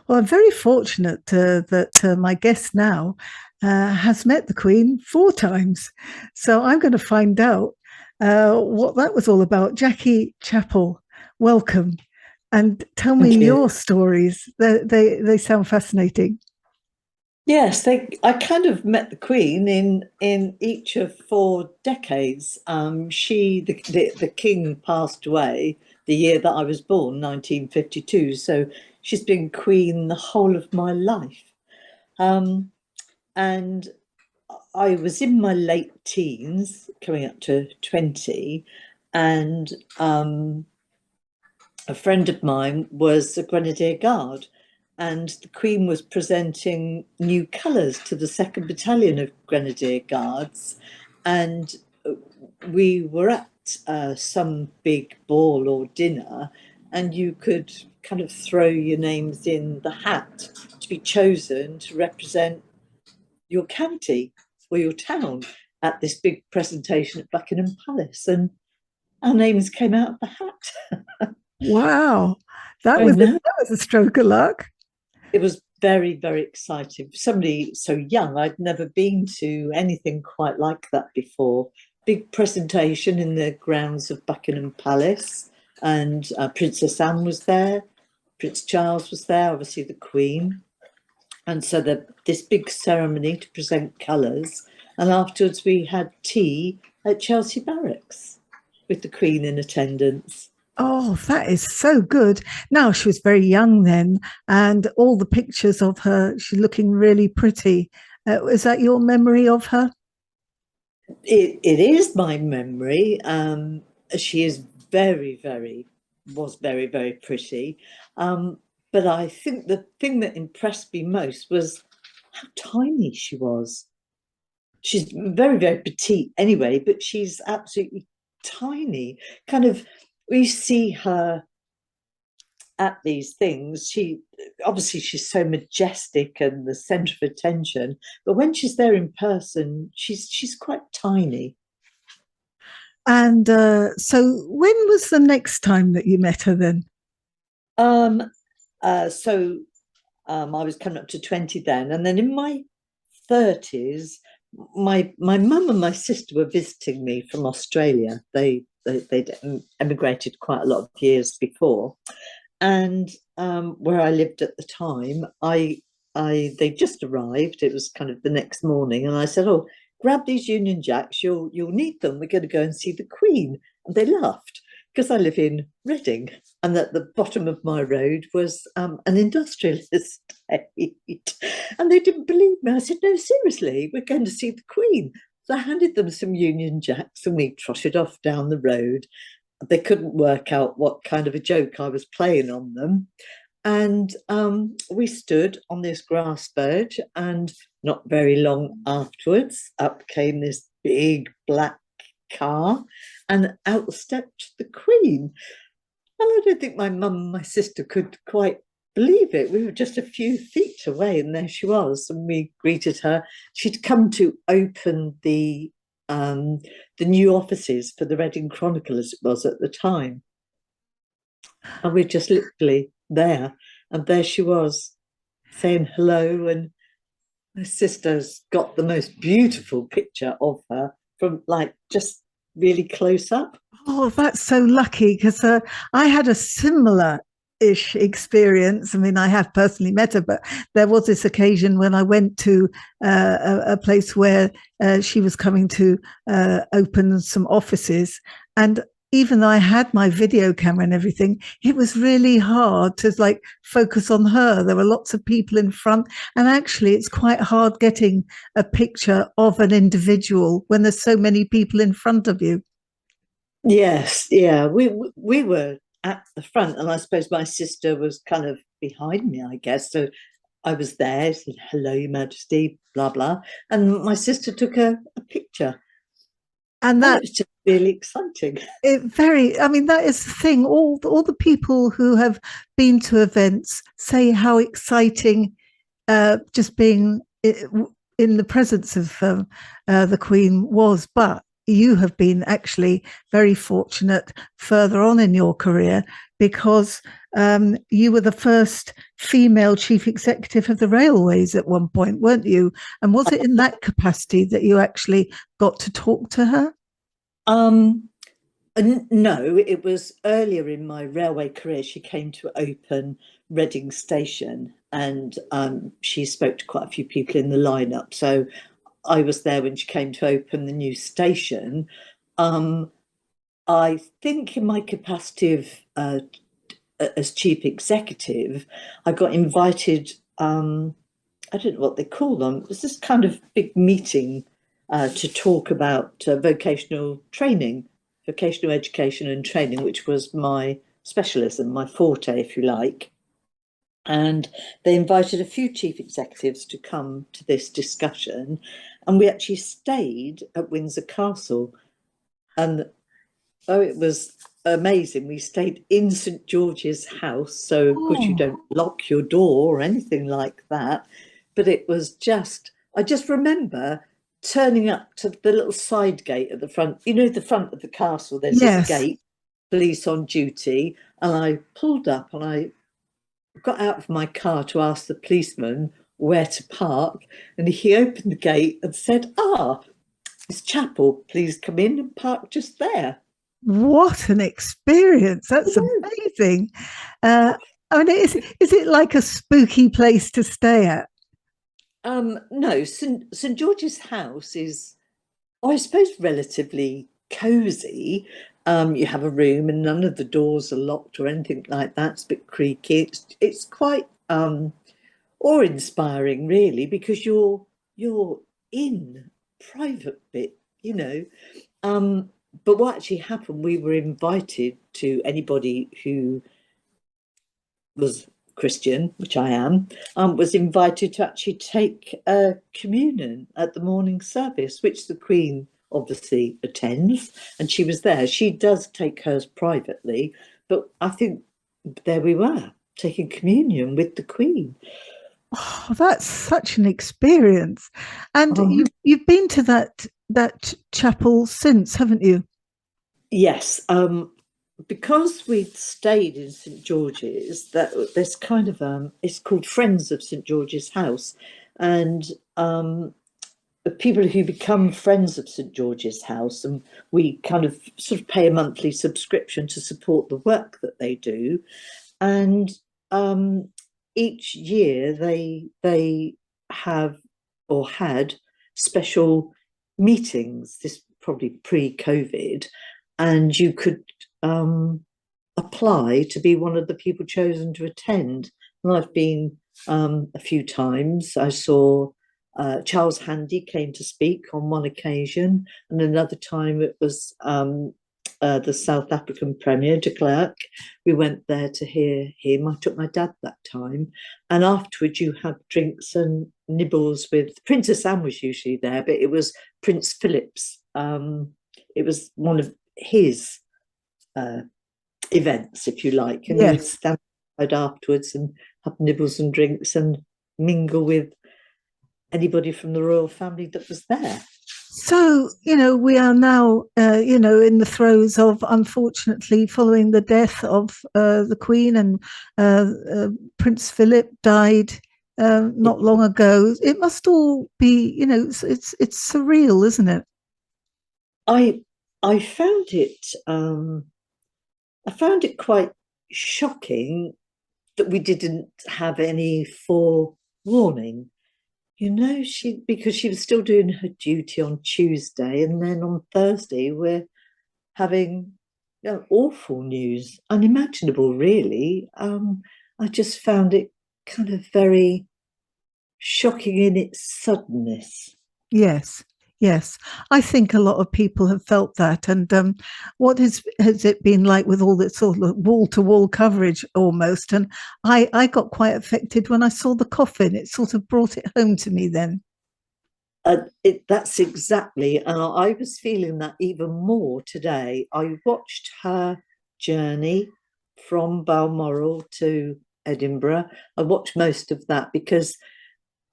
Well, I'm very fortunate that my guest now has met the Queen 4 times. So I'm going to find out what that was all about. Jackie Chappell, welcome. And tell me Thank you. your stories. They sound fascinating. Yes, I kind of met the Queen in each of 4 decades. The King passed away the year that I was born, 1952. So she's been Queen the whole of my life. Um, and I was in my late teens, coming up to 20, and a friend of mine was a Grenadier Guard, and the Queen was presenting new colours to the 2nd Battalion of Grenadier Guards. And we were at some big ball or dinner, and you could kind of throw your names in the hat to be chosen to represent your county or your town at this big presentation at Buckingham Palace. And our names came out of the hat. Wow, that I was know. that was a stroke of luck. It was very, very exciting. Somebody so young, I'd never been to anything quite like that before. Big presentation in the grounds of Buckingham Palace, and Princess Anne was there, Prince Charles was there, obviously the Queen. And so this big ceremony to present colours. And afterwards we had tea at Chelsea Barracks with the Queen in attendance. Oh, that is so good. Now, she was very young then, and all the pictures of her, she's looking really pretty. Is that your memory of her? It is my memory. She is was very, very pretty. But I think the thing that impressed me most was how tiny she was. She's very, very petite anyway, but she's absolutely tiny. Kind of, we see her at these things. She's so majestic and the center of attention, but when she's there in person, she's quite tiny. And so, when was the next time that you met her then? Um, so I was coming up to 20 then, and then in my 30s, my mum and my sister were visiting me from Australia. They'd emigrated quite a lot of years before, and where I lived at the time, they just arrived. It was kind of the next morning, and I said, "Oh, grab these Union Jacks. You'll need them. We're going to go and see the Queen." And they laughed because I live in Reading, and at the bottom of my road was an industrial estate, and they didn't believe me. I said, "No, seriously, we're going to see the Queen." So I handed them some Union Jacks, and we trotted off down the road. They couldn't work out what kind of a joke I was playing on them. And we stood on this grass verge, and not very long afterwards, up came this big black car, and out stepped the Queen. And I don't think my mum and my sister could quite believe it. We were just a few feet away, and there she was, and we greeted her. She'd come to open the new offices for the Reading Chronicle, as it was at the time. And we're just literally there. And there she was saying hello. And my sister's got the most beautiful picture of her from like just really close up. Oh, that's so lucky because I had a similar ish experience. I mean, I have personally met her, but there was this occasion when I went to a place where she was coming to open some offices. And even though I had my video camera and everything, it was really hard to like focus on her. There were lots of people in front, and actually, it's quite hard getting a picture of an individual when there's so many people in front of you. Yes, yeah, we were at the front, and I suppose my sister was kind of behind me, I guess. So I was there, said hello, Your Majesty, blah blah, and my sister took a picture, And and it that was just really exciting. I mean, that is the thing. All the people who have been to events say how exciting just being in the presence of the Queen was. But you have been actually very fortunate further on in your career, because you were the first female chief executive of the railways at one point, weren't you? And was it in that capacity that you actually got to talk to her? No, it was earlier in my railway career. She came to open Reading Station, and she spoke to quite a few people in the lineup. So I was there when she came to open the new station. I think in my capacity of as chief executive, I got invited. I don't know what they call them. It was this kind of big meeting to talk about vocational training, vocational education and training, which was my specialism, my forte, if you like. And they invited a few chief executives to come to this discussion. And we actually stayed at Windsor Castle. And oh, it was amazing. We stayed in St George's House. So, of course, you don't lock your door or anything like that. But it was just, I just remember turning up to the little side gate at the front. You know, the front of the castle, there's this gate, police on duty. And I pulled up and I got out of my car to ask the policeman where to park. And he opened the gate and said, Miss Chappell, please come in and park just there. What an experience. That's amazing. I mean, is it like a spooky place to stay at? No, St George's House is, I suppose, relatively cosy. You have a room and none of the doors are locked or anything like that. It's a bit creaky. It's quite awe-inspiring, really, because you're in private bit, you know. But what actually happened, we were invited to anybody who was Christian, which I am, was invited to actually take communion at the morning service, which the Queen obviously attends, and she was there. She does take hers privately, but I think there we were, taking communion with the Queen. Oh, that's such an experience. And you've been to that chapel since, haven't you? Yes. Because we'd stayed in St George's, that there's kind of it's called Friends of St George's House, and the people who become friends of St George's House, and we kind of sort of pay a monthly subscription to support the work that they do, and each year they have or had special meetings. This probably pre-COVID, and you could apply to be one of the people chosen to attend. And I've been a few times. I saw Charles Handy came to speak on one occasion, and another time it was the South African Premier de Klerk. We went there to hear him. I took my dad that time, and afterwards you had drinks and nibbles with Princess Anne was usually there, but it was Prince Philip's. It was one of his events, if you like, and you would stand afterwards and have nibbles and drinks and mingle with anybody from the royal family that was there. So, we are now, in the throes of, unfortunately, following the death of the Queen, and Prince Philip died not long ago. It must all be, it's surreal, isn't it? I found it quite shocking that we didn't have any forewarning. Because she was still doing her duty on Tuesday, and then on Thursday we're having awful news, unimaginable, really. I just found it kind of very shocking in its suddenness. Yes, I think a lot of people have felt that. And what has it been like with all this sort of wall-to-wall coverage almost? And I got quite affected when I saw the coffin. It sort of brought it home to me then. That's exactly, and I was feeling that even more today. I watched her journey from Balmoral to Edinburgh. I watched most of that because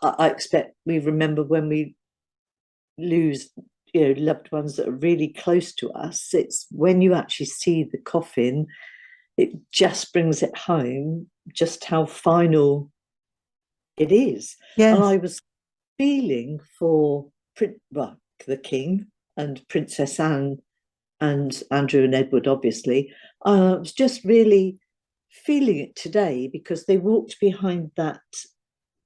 I expect we remember when we lose loved ones that are really close to us, it's when you actually see the coffin, it just brings it home just how final it is. And Yes. I was feeling for the king and Princess Anne and Andrew and Edward, obviously. I was just really feeling it today because they walked behind that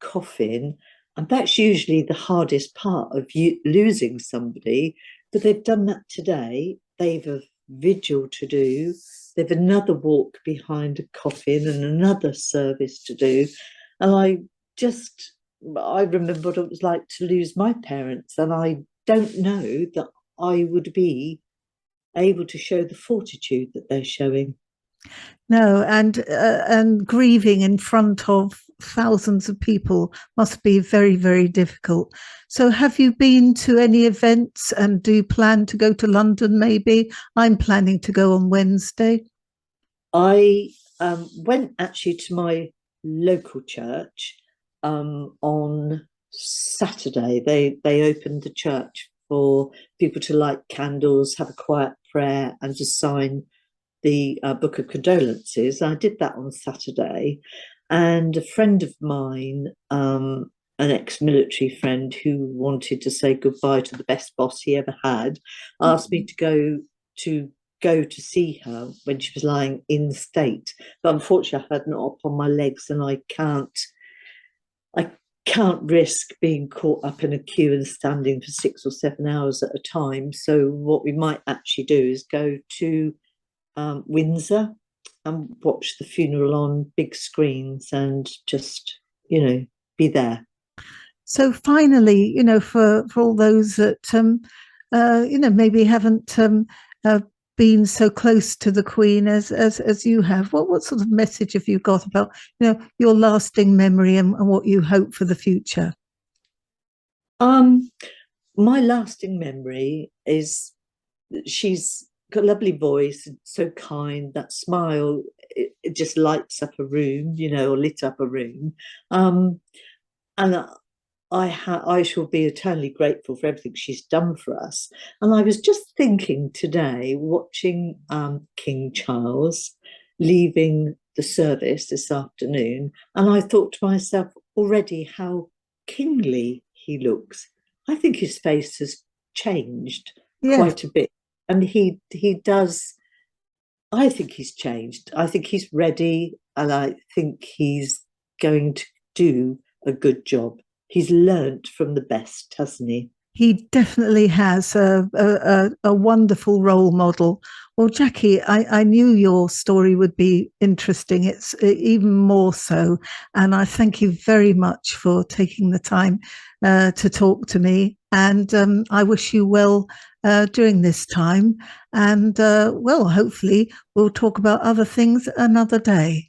coffin, and that's usually the hardest part of you losing somebody. But they've done that today. They've a vigil to do. They've another walk behind a coffin and another service to do. And I remember what it was like to lose my parents, and I don't know that I would be able to show the fortitude that they're showing. No, and grieving in front of thousands of people must be very, very difficult. So, have you been to any events, and do you plan to go to London? Maybe I'm planning to go on Wednesday. I went actually to my local church on Saturday. They opened the church for people to light candles, have a quiet prayer, and to sign the book of condolences. I did that on Saturday, and a friend of mine, an ex-military friend who wanted to say goodbye to the best boss he ever had, asked me to go to see her when she was lying in state. But unfortunately, I had an op on my legs, and I can't risk being caught up in a queue and standing for 6 or 7 hours at a time. So what we might actually do is go to Windsor and watch the funeral on big screens and just, be there. So finally, for all those that maybe haven't uh, been so close to the Queen as you have, what sort of message have you got about your lasting memory and what you hope for the future? My lasting memory is that she's got a lovely voice, so kind. That smile, it just lights up a room, or lit up a room. And I shall be eternally grateful for everything she's done for us. And I was just thinking today, watching King Charles leaving the service this afternoon, and I thought to myself already how kingly he looks. I think his face has changed Yes. quite a bit, and he does. I think he's changed. I think he's ready, and I think he's going to do a good job. He's learnt from the best, hasn't he? He definitely has a wonderful role model. Well, Jackie, I knew your story would be interesting. It's even more so. And I thank you very much for taking the time to talk to me. And I wish you well during this time. And well, hopefully, we'll talk about other things another day.